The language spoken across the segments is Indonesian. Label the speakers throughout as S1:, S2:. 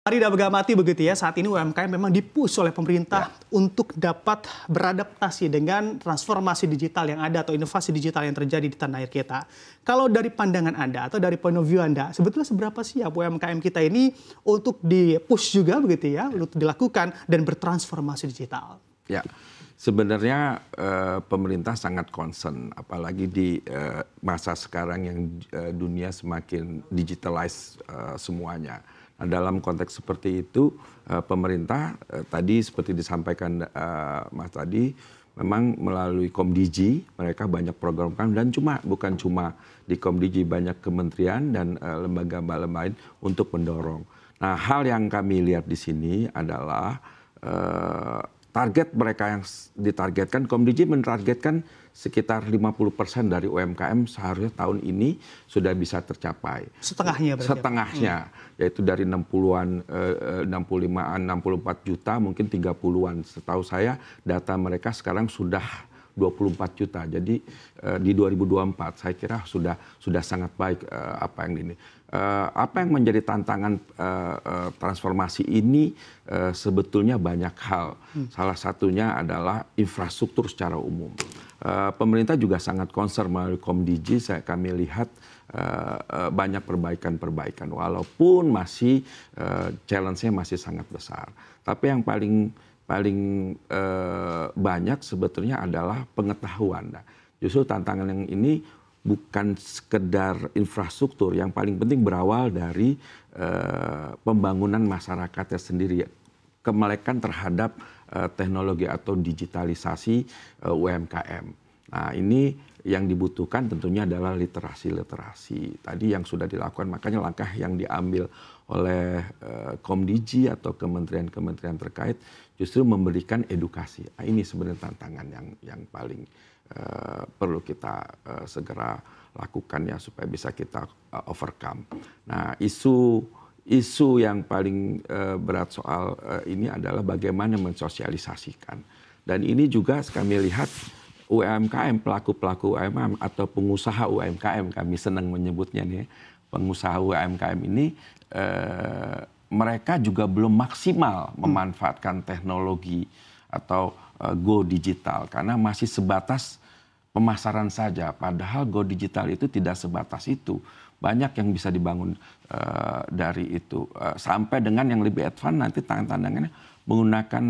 S1: Tidak bega mati begitu ya, saat ini UMKM memang dipush oleh pemerintah untuk dapat beradaptasi dengan transformasi digital yang ada atau inovasi digital yang terjadi di tanah air kita. Kalau dari pandangan Anda atau dari point of view Anda, sebetulnya seberapa siap UMKM kita ini untuk dipush juga begitu ya, untuk dilakukan dan bertransformasi digital?
S2: Ya, sebenarnya pemerintah sangat concern, apalagi di masa sekarang yang dunia semakin digitalize semuanya. Nah, dalam konteks seperti itu, pemerintah tadi seperti disampaikan Mas tadi, memang melalui Komdigi mereka banyak program dan bukan cuma di Komdigi, banyak kementerian dan lembaga-lembaga lain untuk mendorong. Nah, hal yang kami lihat di sini adalah target mereka yang ditargetkan, Komdigi mentargetkan sekitar 50% dari UMKM seharusnya tahun ini sudah bisa tercapai.
S1: Setengahnya berarti?
S2: Setengahnya, yaitu dari 60-an, 65-an, 64 juta, mungkin 30-an. Setahu saya data mereka sekarang sudah 24 juta. Jadi di 2024 saya kira sudah sangat baik apa yang ini. Apa yang menjadi tantangan transformasi ini sebetulnya banyak hal. Salah satunya adalah infrastruktur secara umum. Pemerintah juga sangat concern melalui Komdigi. Kami lihat banyak perbaikan-perbaikan, walaupun masih challenge-nya masih sangat besar. Tapi yang paling banyak sebetulnya adalah pengetahuan. Nah, justru tantangan yang ini bukan sekedar infrastruktur, yang paling penting berawal dari pembangunan masyarakatnya sendiri, kemelekan terhadap teknologi atau digitalisasi UMKM. Nah, ini yang dibutuhkan tentunya adalah literasi tadi yang sudah dilakukan, makanya langkah yang diambil oleh Komdigi atau kementerian-kementerian terkait justru memberikan edukasi. Nah, ini sebenarnya tantangan yang paling perlu kita segera lakukan ya, supaya bisa kita overcome. Nah, isu yang paling berat soal ini adalah bagaimana mensosialisasikan. Dan ini juga kami lihat UMKM, pelaku-pelaku UMKM atau pengusaha UMKM, kami senang menyebutnya nih, pengusaha UMKM ini mereka juga belum maksimal memanfaatkan teknologi atau go digital, karena masih sebatas pemasaran saja. Padahal go digital itu tidak sebatas itu. Banyak yang bisa dibangun dari itu. Sampai dengan yang lebih advance nanti tantangannya menggunakan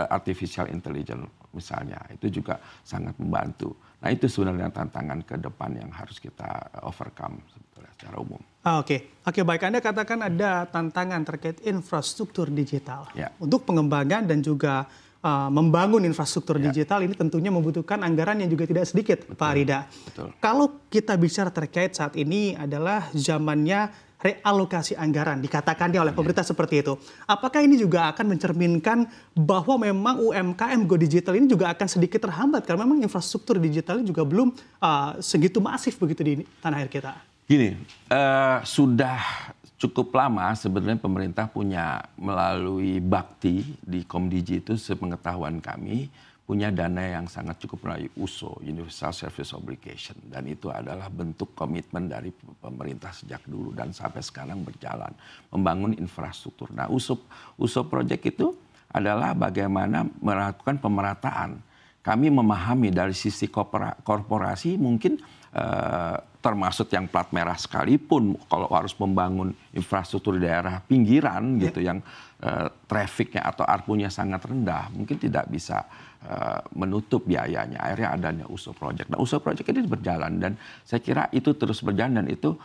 S2: artificial intelligence misalnya. Itu juga sangat membantu. Nah, itu sebenarnya tantangan ke depan yang harus kita overcome secara umum.
S1: Oke, baik. Anda katakan ada tantangan terkait infrastruktur digital.
S2: Ya.
S1: Untuk pengembangan dan juga membangun infrastruktur digital ini tentunya membutuhkan anggaran yang juga tidak sedikit, Pak Rida.
S2: Betul.
S1: Kalau kita bicara terkait saat ini adalah zamannya realokasi anggaran, dikatakan oleh pemerintah seperti itu. Apakah ini juga akan mencerminkan bahwa memang UMKM Go Digital ini juga akan sedikit terhambat karena memang infrastruktur digitalnya juga belum segitu masif begitu di tanah air kita?
S2: Gini, sudah cukup lama sebenarnya pemerintah punya melalui Bakti di Komdigi itu, sepengetahuan kami, punya dana yang sangat cukup melalui USO, Universal Service Obligation. Dan itu adalah bentuk komitmen dari pemerintah sejak dulu dan sampai sekarang berjalan membangun infrastruktur. Nah, USO project itu adalah bagaimana melakukan pemerataan. Kami memahami dari sisi korporasi mungkin termasuk yang plat merah sekalipun, kalau harus membangun infrastruktur di daerah pinggiran gitu yang trafficnya atau ARPU-nya sangat rendah, mungkin tidak bisa menutup biayanya. Akhirnya adanya USO Project. Nah, USO Project ini berjalan dan saya kira itu terus berjalan dan itu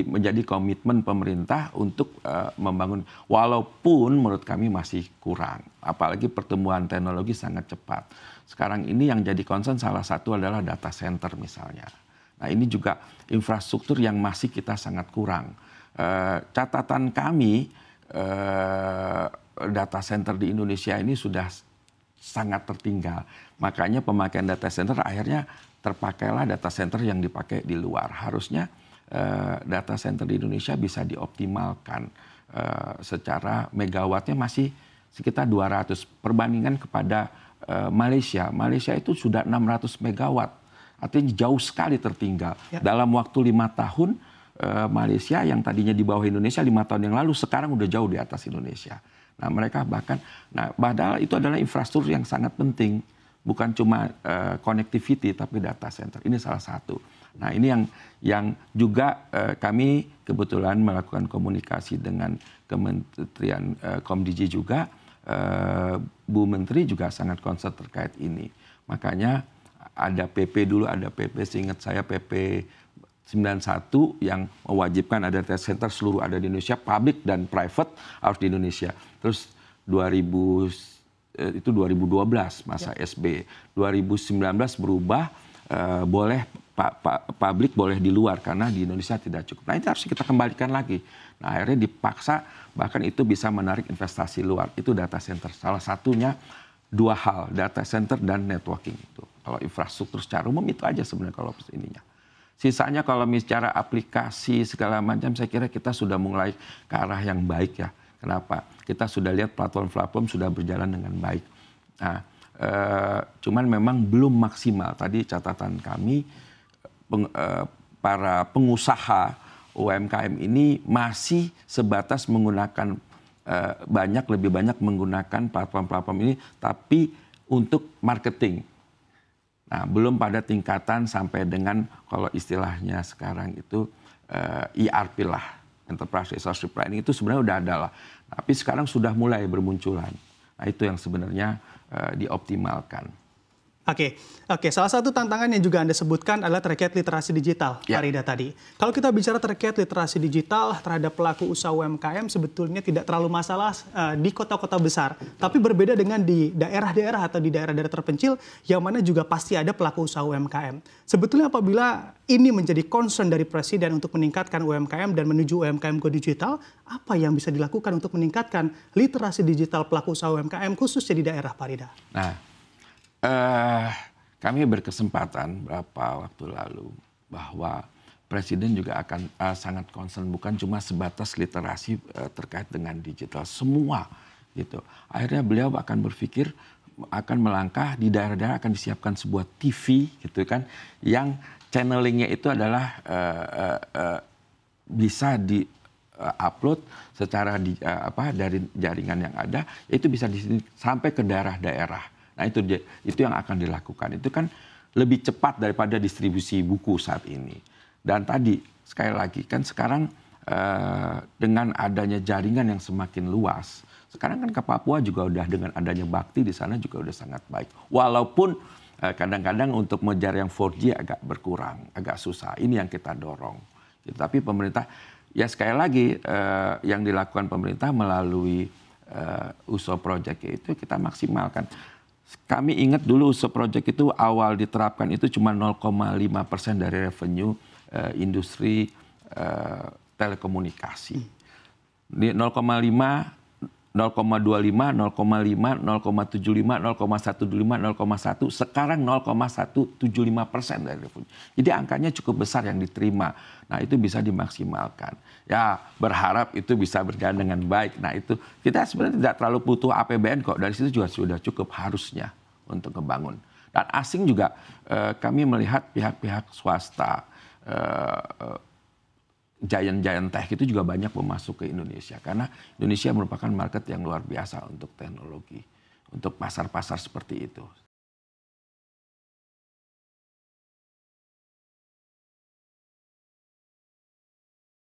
S2: menjadi komitmen pemerintah untuk membangun, walaupun menurut kami masih kurang. Apalagi pertumbuhan teknologi sangat cepat. Sekarang ini yang jadi concern salah satu adalah data center misalnya. Nah, ini juga infrastruktur yang masih kita sangat kurang. Catatan kami, data center di Indonesia ini sudah sangat tertinggal. Makanya pemakaian data center akhirnya terpakailah data center yang dipakai di luar. Harusnya data center di Indonesia bisa dioptimalkan secara megawattnya masih sekitar 200. Perbandingan kepada Malaysia. Malaysia itu sudah 600 megawatt. Artinya jauh sekali tertinggal. Dalam waktu 5 tahun Malaysia yang tadinya di bawah Indonesia 5 tahun yang lalu sekarang udah jauh di atas Indonesia. Nah mereka bahkan, padahal itu adalah infrastruktur yang sangat penting, bukan cuma connectivity tapi data center. Ini salah satu. Nah ini yang juga kami kebetulan melakukan komunikasi dengan Kementerian Komdigi juga. Bu Menteri juga sangat concern terkait ini. Makanya ada PP dulu, ada PP, seingat saya PP 91 yang mewajibkan ada data center seluruh ada di Indonesia, public dan private harus di Indonesia. Terus 2012 masa SB. 2019 berubah, boleh publik boleh di luar karena di Indonesia tidak cukup. Nah itu harus kita kembalikan lagi. Nah akhirnya dipaksa, bahkan itu bisa menarik investasi luar. Itu data center. Salah satunya dua hal, data center dan networking. Itu. Kalau infrastruktur secara umum itu aja sebenarnya kalau ininya. Sisanya kalau bicara aplikasi segala macam, saya kira kita sudah mulai ke arah yang baik ya. Kenapa? Kita sudah lihat platform-platform sudah berjalan dengan baik. Nah, cuman memang belum maksimal. Tadi catatan kami, para pengusaha UMKM ini masih sebatas menggunakan lebih banyak menggunakan platform-platform ini, tapi untuk marketing. Nah, belum pada tingkatan sampai dengan kalau istilahnya sekarang itu ERP lah, Enterprise Resource Planning itu sebenarnya udah ada lah. Tapi sekarang sudah mulai bermunculan. Nah, itu yang sebenarnya dioptimalkan.
S1: Oke. Salah satu tantangan yang juga Anda sebutkan adalah terkait literasi digital, Pak Rida tadi. Kalau kita bicara terkait literasi digital terhadap pelaku usaha UMKM sebetulnya tidak terlalu masalah di kota-kota besar. Tapi berbeda dengan di daerah-daerah atau di daerah-daerah terpencil yang mana juga pasti ada pelaku usaha UMKM. Sebetulnya apabila ini menjadi concern dari Presiden untuk meningkatkan UMKM dan menuju UMKM go digital, apa yang bisa dilakukan untuk meningkatkan literasi digital pelaku usaha UMKM khususnya di daerah, Pak Rida?
S2: Nah, kami berkesempatan beberapa waktu lalu bahwa Presiden juga akan sangat concern bukan cuma sebatas literasi terkait dengan digital, semua gitu. Akhirnya beliau akan berpikir akan melangkah di daerah-daerah akan disiapkan sebuah TV gitu kan, yang channelingnya itu adalah bisa di upload secara dari jaringan yang ada, itu bisa sampai ke daerah-daerah. Nah itu yang akan dilakukan. Itu kan lebih cepat daripada distribusi buku saat ini. Dan tadi sekali lagi kan sekarang dengan adanya jaringan yang semakin luas, sekarang kan ke Papua juga udah dengan adanya bakti di sana juga udah sangat baik. Walaupun kadang-kadang untuk mengejar yang 4G agak berkurang, agak susah. Ini yang kita dorong. Tapi pemerintah ya sekali lagi yang dilakukan pemerintah melalui USO Project itu kita maksimalkan. Kami ingat dulu USO Project itu awal diterapkan itu cuma 0,5% dari revenue industri telekomunikasi. Di 0,5, 0,25, 0,5, 0,75, 0,125, 0,1, sekarang 0,175% dari revenue. Jadi angkanya cukup besar yang diterima. Nah itu bisa dimaksimalkan. Ya berharap itu bisa berjalan dengan baik. Nah itu kita sebenarnya tidak terlalu butuh APBN kok. Dari situ juga sudah cukup harusnya untuk membangun. Dan asing juga kami melihat pihak-pihak swasta, giant tech itu juga banyak memasuk ke Indonesia karena Indonesia merupakan market yang luar biasa untuk teknologi, untuk pasar-pasar seperti itu.